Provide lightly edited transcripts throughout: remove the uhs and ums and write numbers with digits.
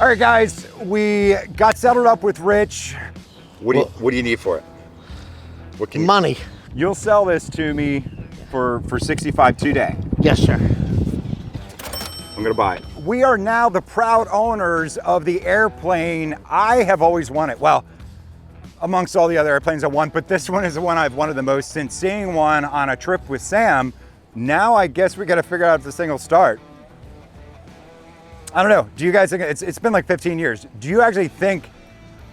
All right, guys, we got settled up with Rich. What do you need for it? What can Money. You'll sell this to me for 65 today. Yes, sir. I'm gonna buy it. We are now the proud owners of the airplane I have always wanted. Well, amongst all the other airplanes I want, but this one is the one I've wanted the most since seeing one on a trip with Sam. Now I guess we got to figure out if this thing will start. I don't know. Do you guys think it's been like 15 years? Do you actually think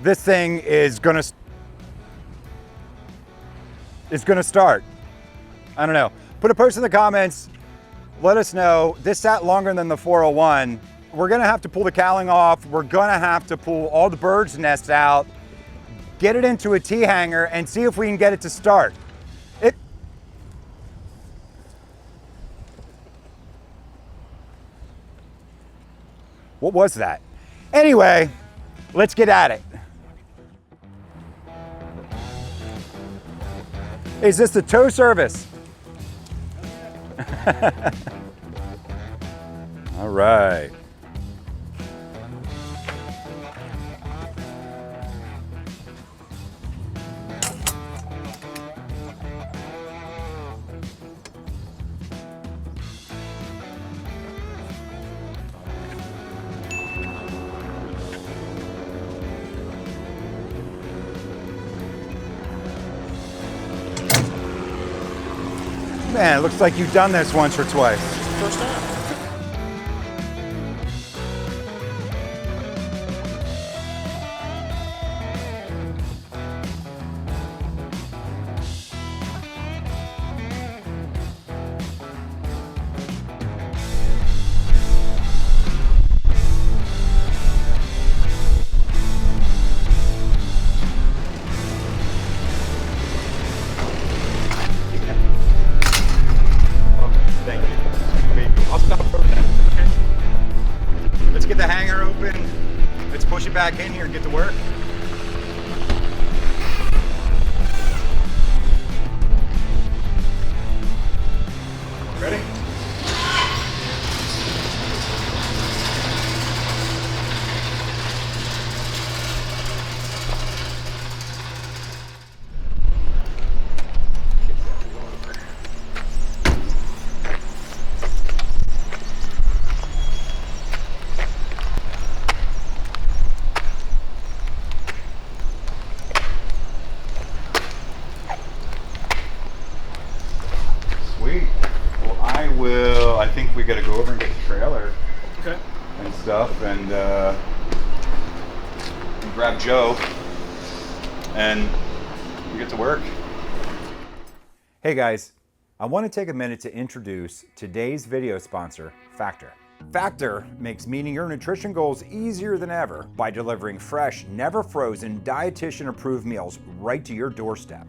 this thing is gonna start? I don't know. Put a post in the comments. Let us know. This sat longer than the 401. We're gonna have to pull the cowling off. We're gonna have to pull all the birds' nests out, get it into a T hanger, and see if we can get it to start. What was that? Anyway, let's get at it. Is this the tow service? All right. Man, it looks like you've done this once or twice. First time. Get the hangar open. Let's push it back in here and get to work. Ready? Sweet. Well, I think we gotta go over and get the trailer. Okay. And stuff, and grab Joe, and we get to work. Hey guys, I want to take a minute to introduce today's video sponsor, Factor. Factor makes meeting your nutrition goals easier than ever by delivering fresh, never frozen, dietitian-approved meals right to your doorstep.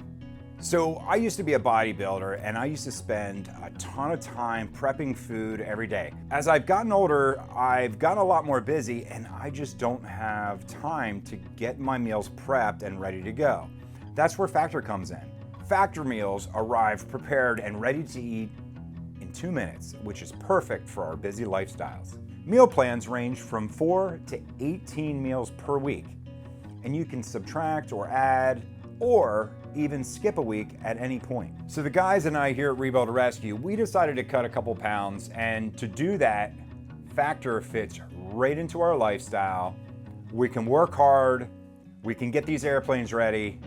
So I used to be a bodybuilder and I used to spend a ton of time prepping food every day. As I've gotten older, I've gotten a lot more busy and I just don't have time to get my meals prepped and ready to go. That's where Factor comes in. Factor meals arrive prepared and ready to eat in 2 minutes, which is perfect for our busy lifestyles. Meal plans range from 4 to 18 meals per week, and you can subtract or add or even skip a week at any point. So the guys and I here at Rebuild Rescue, we decided to cut a couple pounds, and to do that, Factor fits right into our lifestyle. We can work hard, we can get these airplanes ready,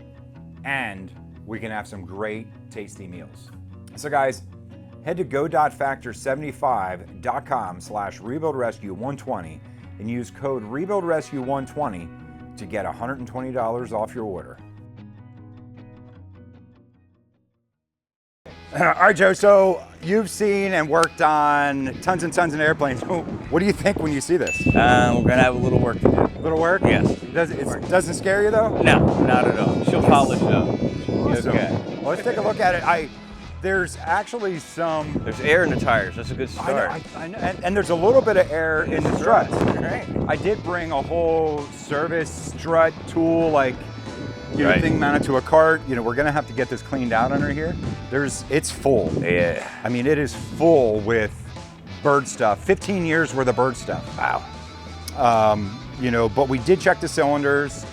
and we can have some great, tasty meals. So guys, head to go.factor75.com/rebuildrescue120 and use code rebuildrescue120 to get $120 off your order. All right, Joe, so you've seen and worked on tons and tons of airplanes. What do you think when you see this? We're gonna have a little work to do. A little work? Yes. Doesn't scare you though? No, not at all. She'll polish it up. Awesome. Okay. Well, let's take a look at it. There's actually some... There's air in the tires. That's a good start. I know. And there's a little bit of air in the struts. Right. I did bring a whole service strut tool, like, Right. thing mounted to a cart. We're gonna have to get this cleaned out under here. It's full. Yeah. I mean, it is full with bird stuff. 15 years worth of bird stuff. Wow. You know, but we did check the cylinders.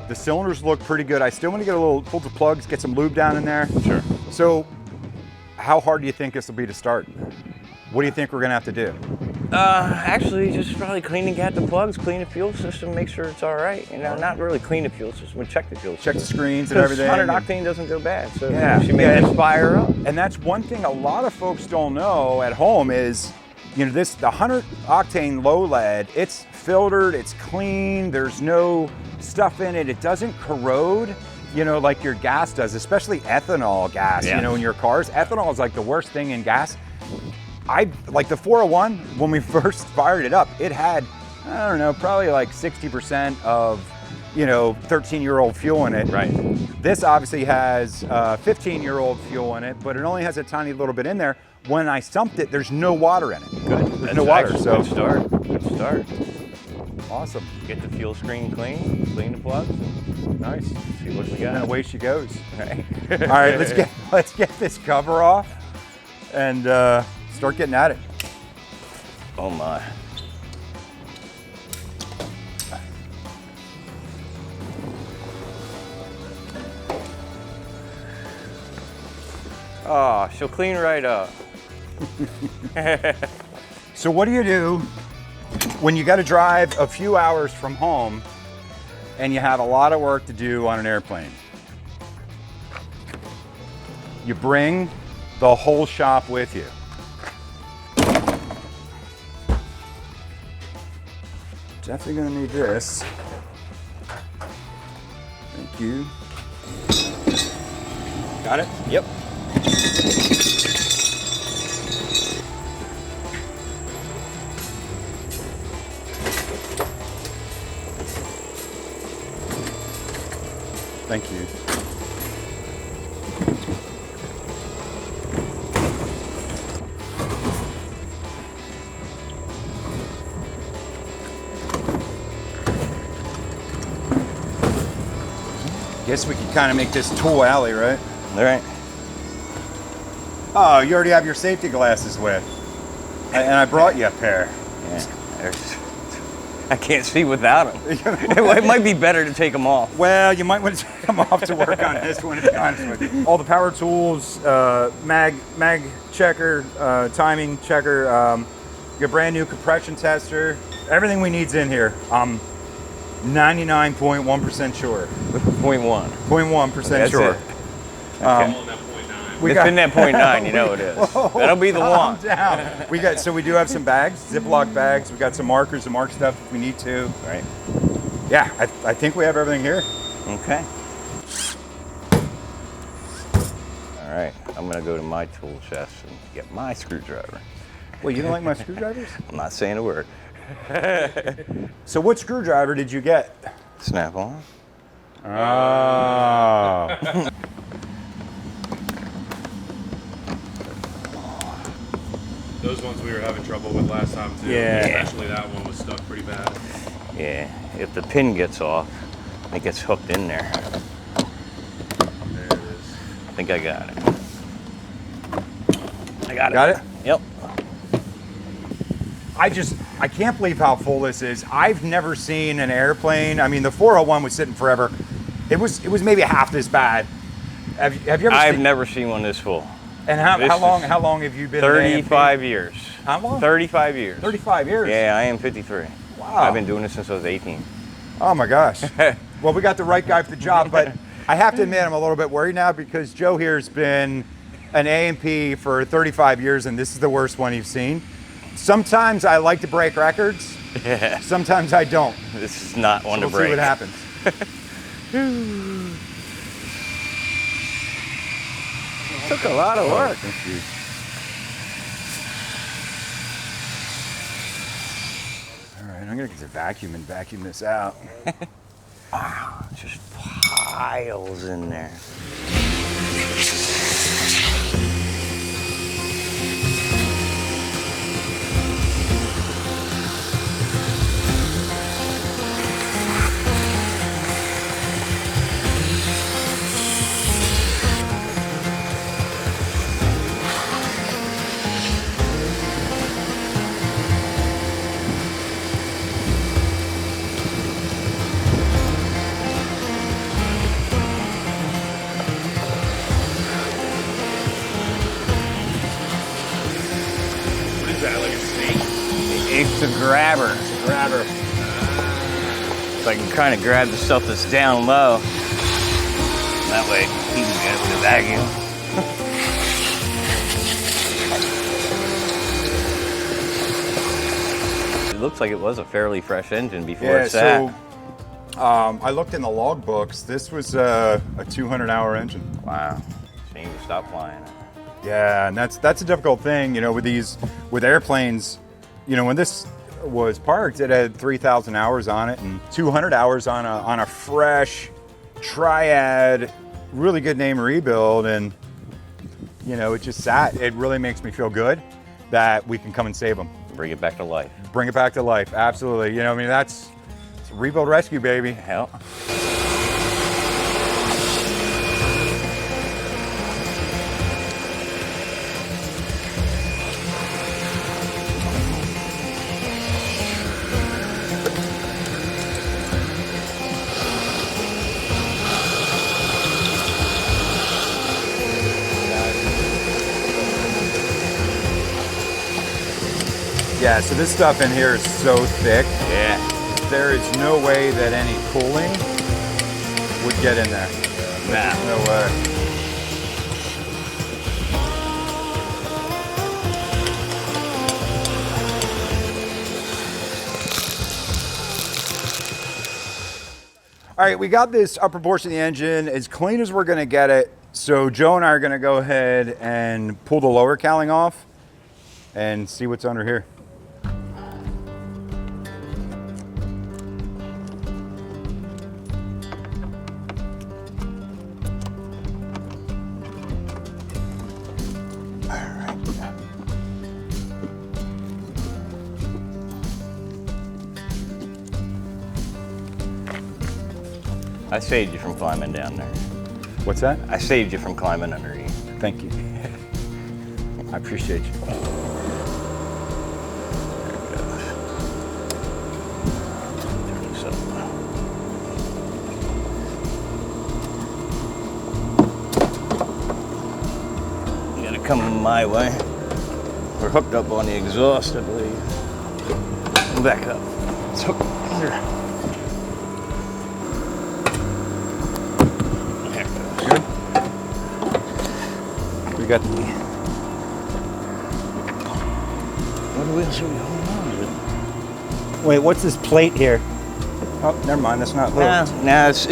The cylinders look pretty good. I still want to get a little, pull the plugs, get some lube down in there. Sure. So how hard do you think this will be to start? What do you think we're gonna have to do? Actually, just probably cleaning out the plugs, clean the fuel system, make sure it's all right. You know, not really clean the fuel system, but check the fuel system. Check the screens and everything. 100 octane doesn't go bad, so Yeah, she may just fire up. And that's one thing a lot of folks don't know at home is, you know, the 100 octane low lead, it's filtered, it's clean, there's no stuff in it, it doesn't corrode, you know, like your gas does, especially ethanol gas, you know, in your cars. Ethanol is like the worst thing in gas. Like the 401, when we first fired it up, it had, I don't know, probably like 60% of, you know, 13-year-old fuel in it. Right. This obviously has 15-year-old fuel in it, but it only has a tiny little bit in there. When I sumped it, there's no water in it. Good. There's no water, so. Good start. Good start. Awesome. Get the fuel screen clean the plugs. Nice. See what we got. And away she goes. Right. All right, let's get this cover off and start getting at it. Oh my. Oh, she'll clean right up. So what do you do when you got to drive a few hours from home and you have a lot of work to do on an airplane? You bring the whole shop with you. Definitely gonna need this. Thank you. Got it? Yep. Thank you. Guess we could kind of make this tool alley, right? All right. Oh, you already have your safety glasses with. And I brought you a pair. Yeah. I can't see without them. It might be better to take them off. Well, you might want to take them off to work on this one, to be honest with you. All the power tools, mag checker, timing checker, your brand new compression tester, everything we need's in here. I'm 99.1% sure. 0.1. 0.1% sure. Okay. It's in that 0.9, you know it is. Whoa, that'll be the calm one. Down. So we do have some bags, Ziploc bags. We got some markers to mark stuff if we need to. Right. Yeah, I think we have everything here. Okay. All right, I'm gonna go to my tool chest and get my screwdriver. Well, you don't like my screwdrivers? I'm not saying a word. So what screwdriver did you get? Snap on. Oh. Those ones we were having trouble with last time too. Yeah. Especially that one was stuck pretty bad. Yeah, if the pin gets off, it gets hooked in there. There it is. I think I got it. I got it. Got it? Yep. I can't believe how full this is. I've never seen an airplane. I mean, the 401 was sitting forever. It was maybe half this bad. Have you ever I've never seen one this full. And how long have you been? 35 years. How long? 35 years. 35 years. Yeah, I am 53. Wow. I've been doing this since I was 18. Oh my gosh. Well, we got the right guy for the job, but I have to admit I'm a little bit worried now because Joe here's been an A&P for 35 years and this is the worst one he's seen. Sometimes I like to break records. Yeah. Sometimes I don't. This is not one to We'll break. see what happens. Took a lot of work. Thank you. All right, I'm gonna get the vacuum and vacuum this out. Wow, just piles in there. grabber. Grabber. So I can kind of grab the stuff that's down low. That way he can get the vacuum. It looks like it was a fairly fresh engine before it sat. So I looked in the log books. This was a 200-hour engine. Wow. Shame to stop flying it. Yeah, and that's a difficult thing, you know, with airplanes. You know, when this was parked, it had 3,000 hours on it and 200 hours on a fresh Triad, really good name rebuild, and you know, it just sat. It really makes me feel good that we can come and save them. Bring it back to life. Bring it back to life, absolutely. You know, I mean, it's rebuild rescue, baby. Hell. Yeah, so this stuff in here is so thick. Yeah. There is no way that any cooling would get in there. There's no way. All right, we got this upper portion of the engine as clean as we're gonna get it. So Joe and I are gonna go ahead and pull the lower cowling off and see what's under here. I saved you from climbing down there. What's that? I saved you from climbing underneath. Thank you. I appreciate you. Turn this up. You gotta come my way. We're hooked up on the exhaust, I believe. Back up. It's hooked under. We got the... What wheels are we holding on to? Wait, what's this plate here? Oh, never mind, that's not low. No, it's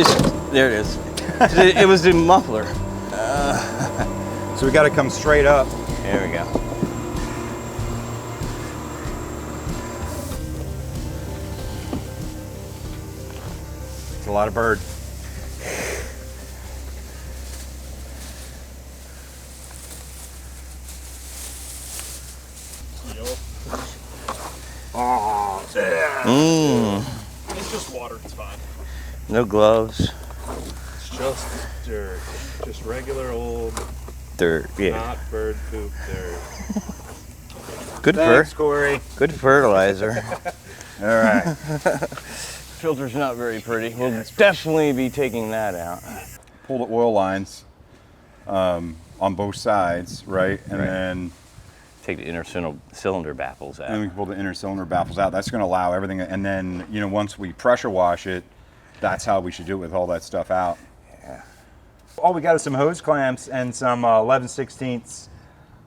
there it is. It was the muffler. So we got to come straight up. There we go. It's a lot of bird. Oh, Mmm. It's just water, it's fine. No gloves. It's just dirt. Just regular old, Dirt. Yeah. not bird poop dirt. Good Thanks, Corey. Good fertilizer. All right. Filter's not very pretty. We'll definitely be taking that out. Pull the oil lines on both sides, right? And Right. then Take the inner cylinder baffles out. we can pull the inner cylinder baffles out. That's going to allow everything. And then, you know, once we pressure wash it, that's how we should do it with all that stuff out. Yeah. All we got is some hose clamps and some 11/16.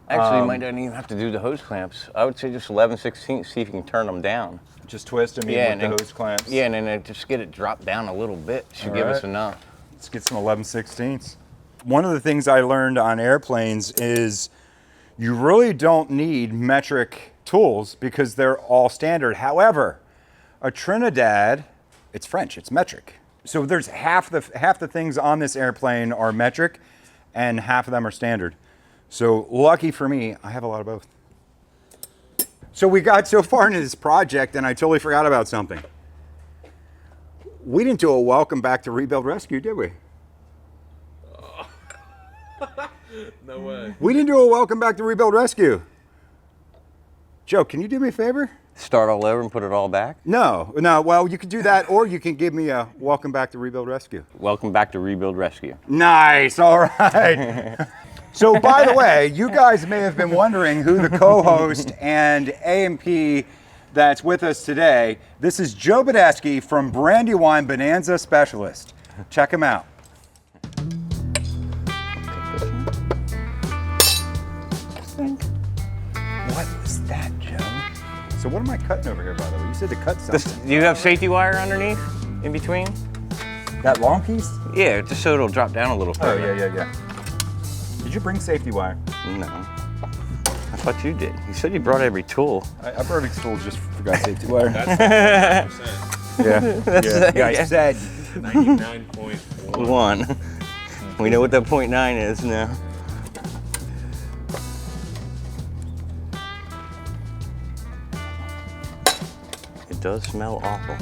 Actually, you might not even have to do the hose clamps. I would say just 11/16, see if you can turn them down. Just twist them Yeah, with the hose clamps. Yeah, and then just get it dropped down a little bit. Should All give us right. enough. Let's get some 11/16. One of the things I learned on airplanes is you really don't need metric tools because they're all standard. However, a Trinadad, it's French, it's metric. So there's half the things on this airplane are metric and half of them are standard. So lucky for me, I have a lot of both. So we got so far into this project and I totally forgot about something. We didn't do a welcome back to Rebuild Rescue, did we? No way. We didn't do a welcome back to Rebuild Rescue. Joe, can you do me a favor? Start all over and put it all back? No, well, you can do that or you can give me a welcome back to Rebuild Rescue. Welcome back to Rebuild Rescue. Nice, all right. So by the way, you guys may have been wondering who the co-host and A&P that's with us today. This is Joe Badesky from Brandywine Bonanza Specialist. Check him out. What was that, Joe? So what am I cutting over here, by the way? You said to cut something. Do you have safety wire underneath, in between? That long piece? Yeah, just so it'll drop down a little Oh, further. yeah. Did you bring safety wire? No. I thought you did. You said you brought every tool. I brought every tool, just forgot safety wire. That's 100%. Yeah, I said. 99.1. One. We know what that 0.9 is now. It does smell awful.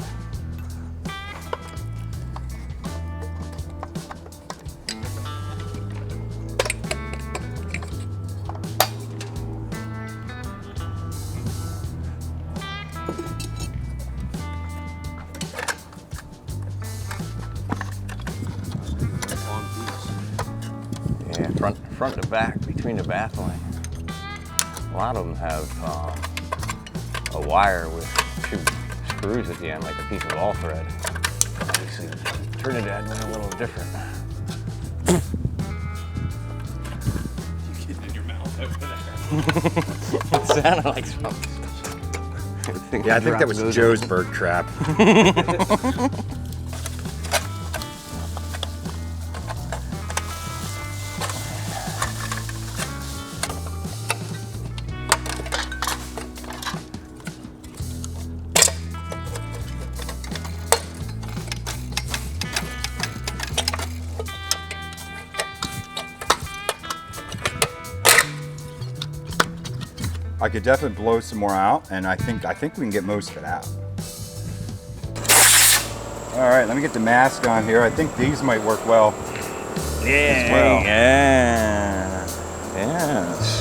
Yeah, front to back, between the bath line. A lot of them have a wire with 2 screws at the end, like a piece of all thread. Obviously, Trinidad went a little different. You get in your mouth over there. It sounded like something. Yeah, I think that was Joe's bird trap. I could definitely blow some more out, and I think we can get most of it out. All right, let me get the mask on here. I think these might work well. Yeah, as well. yeah, yes.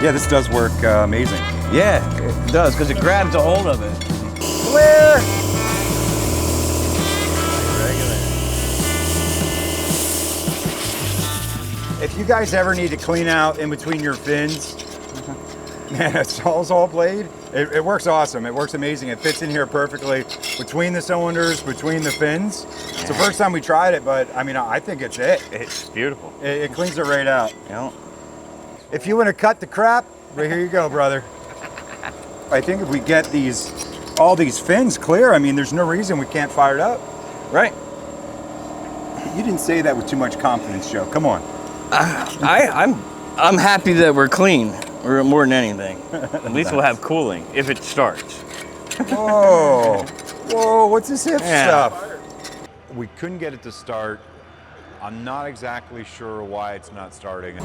Yeah, this does work amazing. Yeah, it does, because it grabs a hold of it. Clear! If you guys ever need to clean out in between your fins, man, that Sawzall blade, it works awesome. It works amazing. It fits in here perfectly between the cylinders, between the fins. It's the first time we tried it, but I mean, I think it's it. It's beautiful. It cleans it right out. Yeah. If you want to cut the crap, right here you go, brother. I think if we get all these fins clear, I mean, there's no reason we can't fire it up. Right. You didn't say that with too much confidence, Joe. Come on. I'm happy that we're clean, or more than anything. At least we'll have cooling if it starts. Whoa. Whoa, what's this hip Yeah. stuff? We couldn't get it to start. I'm not exactly sure why it's not starting.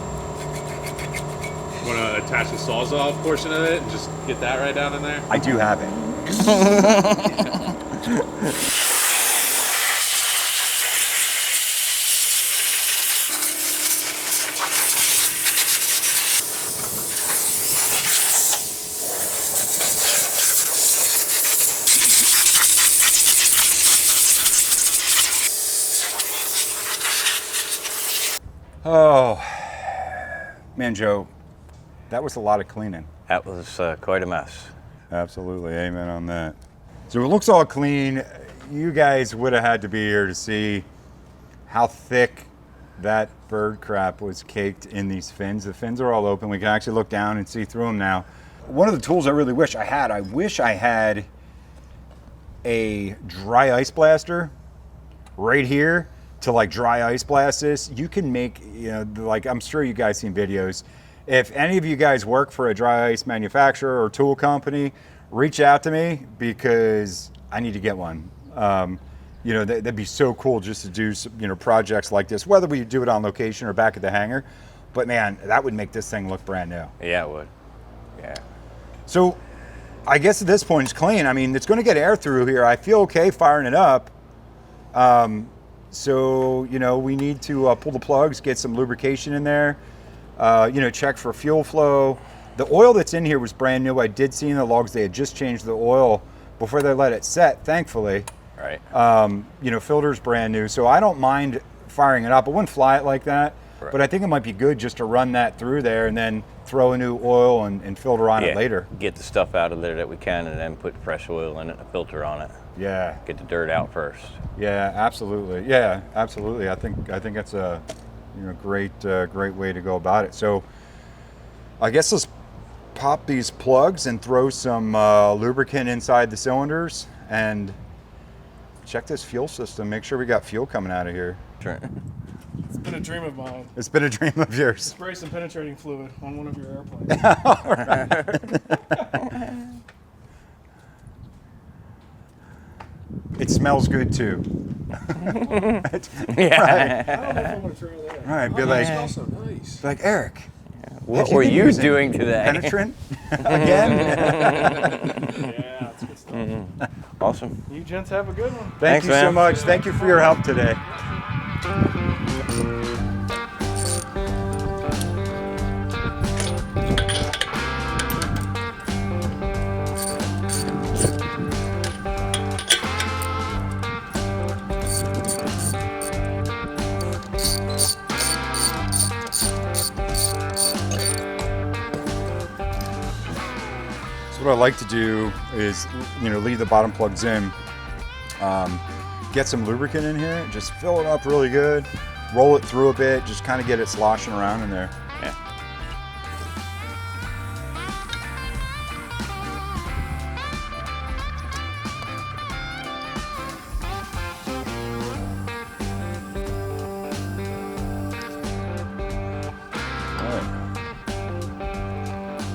Want to attach the Sawzall portion of it and just get that right down in there? I do have it. Oh, man, Joe, that was a lot of cleaning. That was quite a mess. Absolutely, amen on that. So it looks all clean. You guys would have had to be here to see how thick that bird crap was caked in these fins. The fins are all open. We can actually look down and see through them now. One of the tools I really wish I had a dry ice blaster right here, to like dry ice blast this, you can make, you know, like I'm sure you guys seen videos. If any of you guys work for a dry ice manufacturer or tool company, reach out to me because I need to get one. You know, that'd be so cool just to do some, you know, projects like this, whether we do it on location or back at the hangar. But man, that would make this thing look brand new. Yeah, it would. Yeah. So I guess at this point it's clean. I mean, it's going to get air through here. I feel okay firing it up. So, you know, we need to pull the plugs, get some lubrication in there, you know, check for fuel flow. The oil that's in here was brand new. I did see in the logs they had just changed the oil before they let it set, thankfully. Right. You know, filter's brand new, so I don't mind firing it up. I wouldn't fly it like that, Right. but I think it might be good just to run that through there and then throw a new oil and filter on it later. Get the stuff out of there that we can and then put fresh oil in it and a filter on it. Yeah. Get the dirt out first. Yeah, absolutely. Yeah, absolutely. I think that's a, you know, great way to go about it. So I guess let's pop these plugs and throw some lubricant inside the cylinders and check this fuel system. Make sure we got fuel coming out of here. It's been a dream of mine. It's been a dream of yours. Spray some penetrating fluid on one of your airplanes. It smells good too. Yeah. Right. I don't know if I'm gonna try that. Right, be Oh, like- it smells so nice. Like, Eric, What have you were been you using doing today? penetrant again? Yeah, that's good stuff. Awesome. You gents have a good one. Thank Thanks, you so man. much. Thank you for your help today. So what I like to do is, you know, leave the bottom plugs in, get some lubricant in here, just fill it up really good, roll it through a bit, just kind of get it sloshing around in there. Yeah.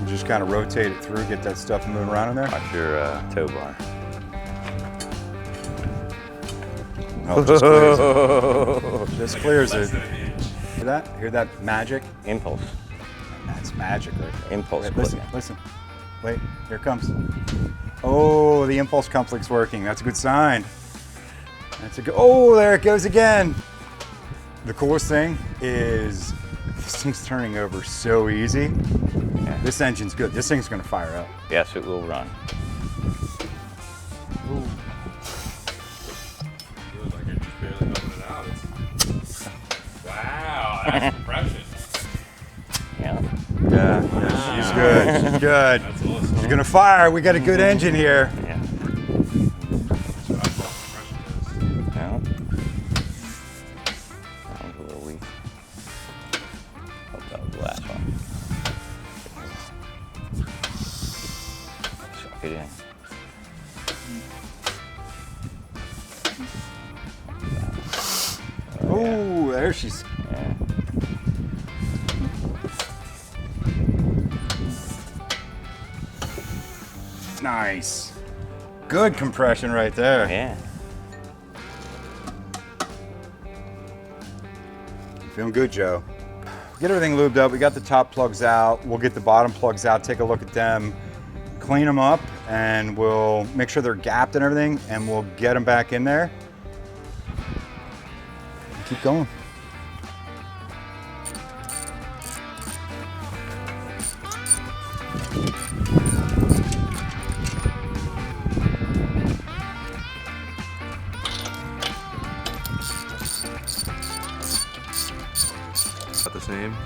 You just kind of rotate it through, get that stuff moving around in there. Watch your tow bar. Oh, just clears it. Just clears it. Hear that? Hear that magic? Impulse. That's magic right there. Impulse Wait, listen, clicking. listen. Wait, here it comes. Oh, the impulse conflict's working. That's a good sign. That's a good. Oh, there it goes again. The coolest thing is this thing's turning over so easy. Yeah. This engine's good. This thing's gonna fire up. Yes, it will run. Feels like you're just barely helping it out. Wow, that's impression. Yeah. Yeah, she's good. She's good. That's awesome. She's gonna fire. We got a good engine here. Yeah. That's what I thought impression is. Yeah. That one's a little weak. Hope that was the last one. Suck it in. Oh, there she's. Yeah. Nice. Good compression right there. Yeah. Feeling good, Joe. Get everything lubed up. We got the top plugs out. We'll get the bottom plugs out, take a look at them, clean them up, and we'll make sure they're gapped and everything, and we'll get them back in there. Keep going. About the same.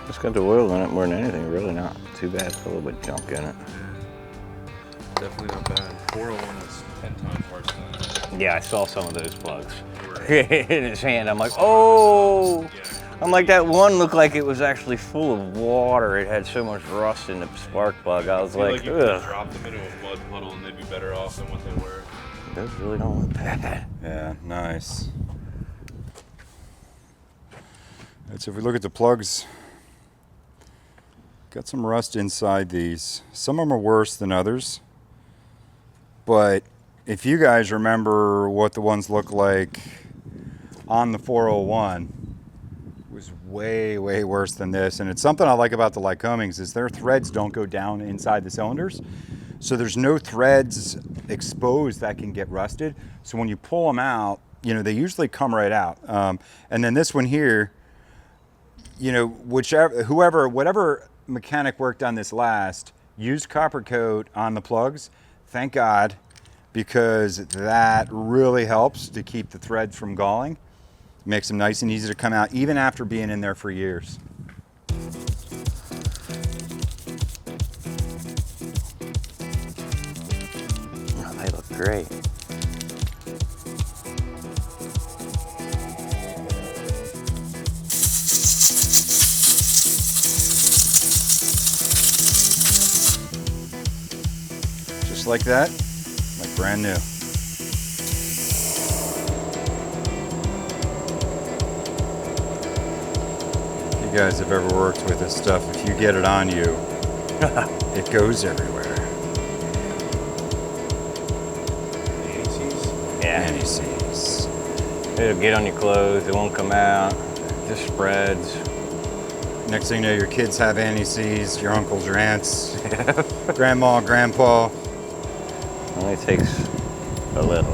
It's got the oil in it more than anything. Really not too bad. It's a little bit junk in it. Definitely not bad. 401 was 10 times worse than that. Yeah, I saw some of those plugs in his hand. I'm like, oh! Yeah. I'm like, that one looked like it was actually full of water. It had so much rust in the spark plug. I was I feel like, you could ugh. drop them into a mud puddle and they'd be better off than what they were. Those really don't look bad. Yeah, nice. And so if we look at the plugs, got some rust inside these. Some of them are worse than others. But if you guys remember what the ones look like on the 401, it was way, way worse than this. And it's something I like about the Lycomings is their threads don't go down inside the cylinders. So there's no threads exposed that can get rusted. So when you pull them out, you know, they usually come right out. And then this one here, you know, whatever mechanic worked on this last, used copper coat on the plugs. Thank God, because that really helps to keep the threads from galling. Makes them nice and easy to come out, even after being in there for years. Oh, they look great. Just like that, like brand new. If you guys have ever worked with this stuff, if you get it on you, it goes everywhere. Yeah. Anti-seize. It'll get on your clothes, it won't come out, it just spreads. Next thing you know, your kids have anti-seize, your uncles, your aunts, grandma, grandpa. Only takes a little.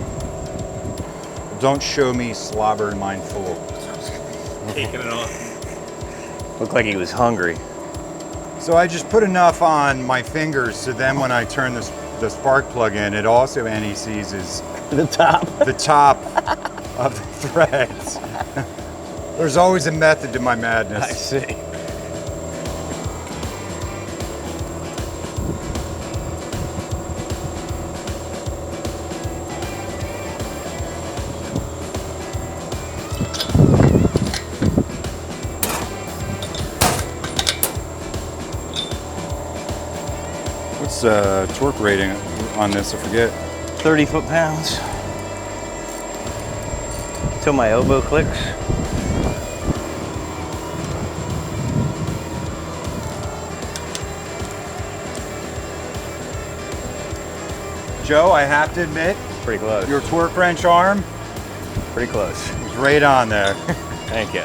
Don't show me slobber in mine full. Taking it off. Looked like he was hungry. So I just put enough on my fingers so then when I turn the spark plug in, it also anti-seizes The top. the top of the threads. There's always a method to my I madness. see. What's torque rating on this? I forget. 30 foot-pounds. Till my elbow clicks. Joe, I have to admit, Pretty close. your torque wrench arm Pretty close. was right on there. Thank you.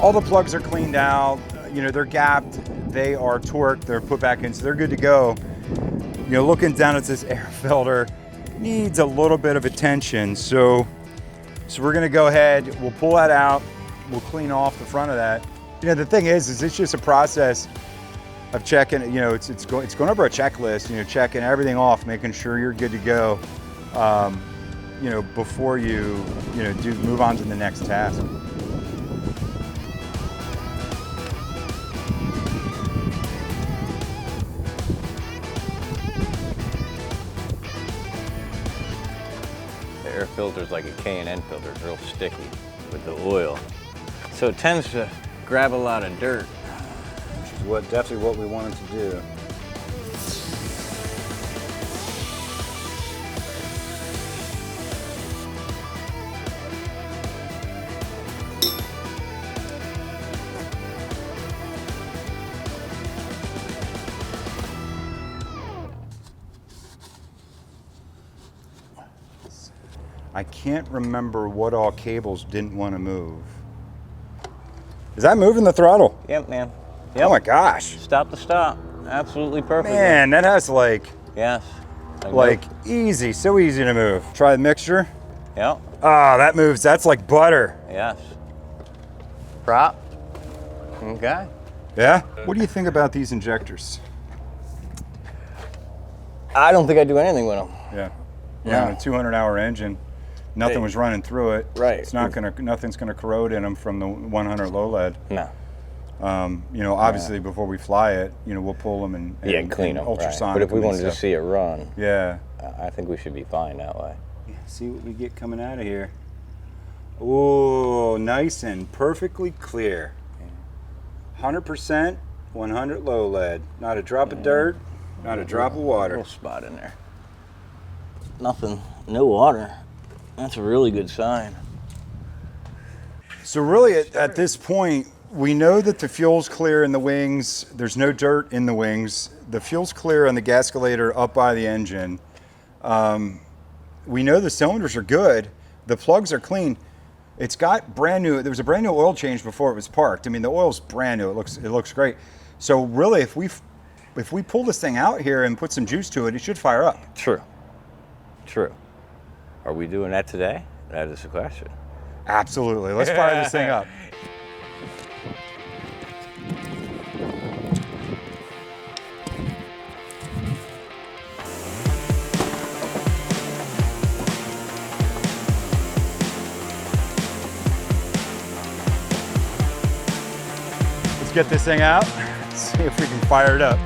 All the plugs are cleaned out. You know, they're gapped, they are torqued, they're put back in, so they're good to go. You know, looking down at this air filter, needs a little bit of attention. So we're gonna go ahead, we'll pull that out, we'll clean off the front of that. You know, the thing is it's just a process of checking, you know, it's going over a checklist, you know, checking everything off, making sure you're good to go, you know, before you know, move on to the next task. The air filter's like a K&N filter, it's real sticky with the oil. So it tends to grab a lot of dirt. Which is definitely what we wanted to do. I can't remember what all cables didn't want to move. Is that moving the throttle? Yep, man. Yep. Oh my gosh. Stop to stop. Absolutely perfect. Man, that has like Yes. easy, so easy to move. Try the mixture. Yep. Ah, that moves, that's like butter. Yes. Prop. Okay. Yeah? What do you think about these injectors? I don't think I do anything with them. Yeah. Yeah. On a 200-hour engine, nothing Hey. was running through it. Right. It's not gonna, nothing's gonna corrode in them from the 100 low lead. No. You know, obviously before we fly it, you know, we'll pull them and clean them. ultrasonic. Right. But if we them and wanted to stuff. see it run, Yeah. I think we should be fine that way. Yeah, see what we get coming out of here. Oh, nice and perfectly clear. 100%, 100 low lead. Not a drop of dirt, not a drop of water. Little spot in there. Nothing, no water. That's a really good sign. So really at this point, we know that the fuel's clear in the wings. There's no dirt in the wings. The fuel's clear on the gascolator up by the engine. We know the cylinders are good. The plugs are clean. It's got brand new, there was a brand new oil change before it was parked. I mean, the oil's brand new. It looks great. So really, if we pull this thing out here and put some juice to it, it should fire up. True. True. Are we doing that today? That is the question. Absolutely. Let's fire this thing up. Let's get this thing out. See if we can fire it up.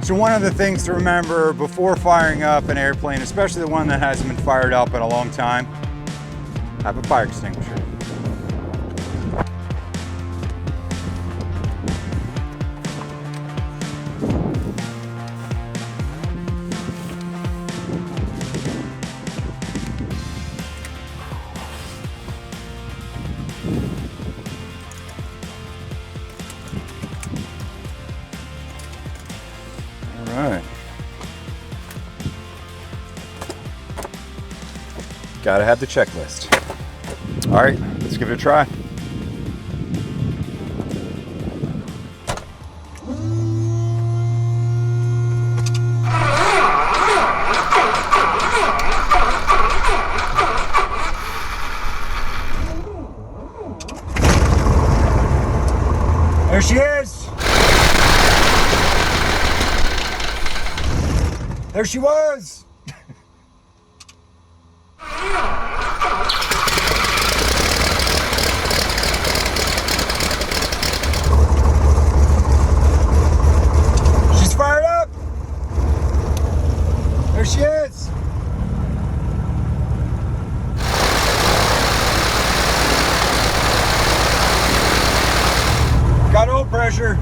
So one of the things to remember before firing up an airplane, especially the one that hasn't been fired up in a long time, have a fire extinguisher. All right. Gotta have the checklist. All right, let's give it a try. There she is. There she was. She's fired up. There she is. Got oil pressure.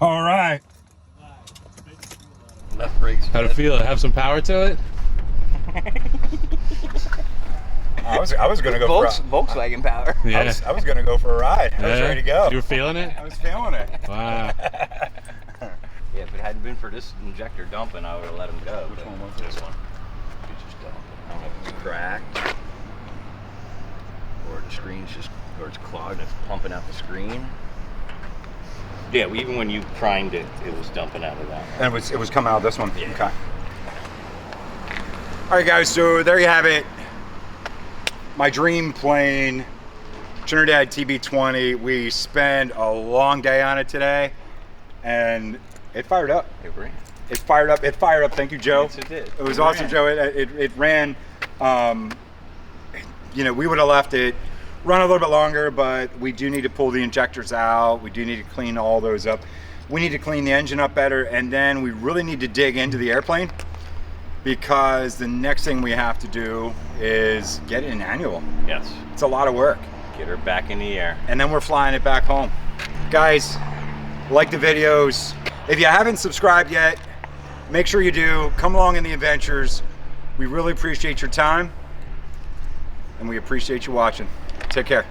All right. Left brakes. How'd it feel? Have some power to it? I was gonna go Volkswagen power. Yeah. I was gonna go for a ride. I was ready to go. You were feeling it? I was feeling it. Wow. Yeah, if it hadn't been for this injector dumping, I would have let him go. Which one was this one? You just dump it. I don't know if it's cracked or the screen's just, or it's clogged and it's pumping out the screen. Yeah, even when you primed it, it was dumping out of that one. And it was coming out of this one. Yeah. Okay. All right, guys. So there you have it. My dream plane, Trinadad TB20. We spent a long day on it today, and it fired up. It ran. It fired up. It fired up. Thank you, Joe. Yes, it did. It was awesome, ran. Joe. It ran. You know, we would have left it run a little bit longer, but we do need to pull the injectors out. We do need to clean all those up. We need to clean the engine up better, and then we really need to dig into the airplane, because the next thing we have to do is get it an annual. Yes. It's a lot of work. Get her back in the air. And then we're flying it back home. Guys, like the videos. If you haven't subscribed yet, make sure you do. Come along in the adventures. We really appreciate your time, and we appreciate you watching. Take care.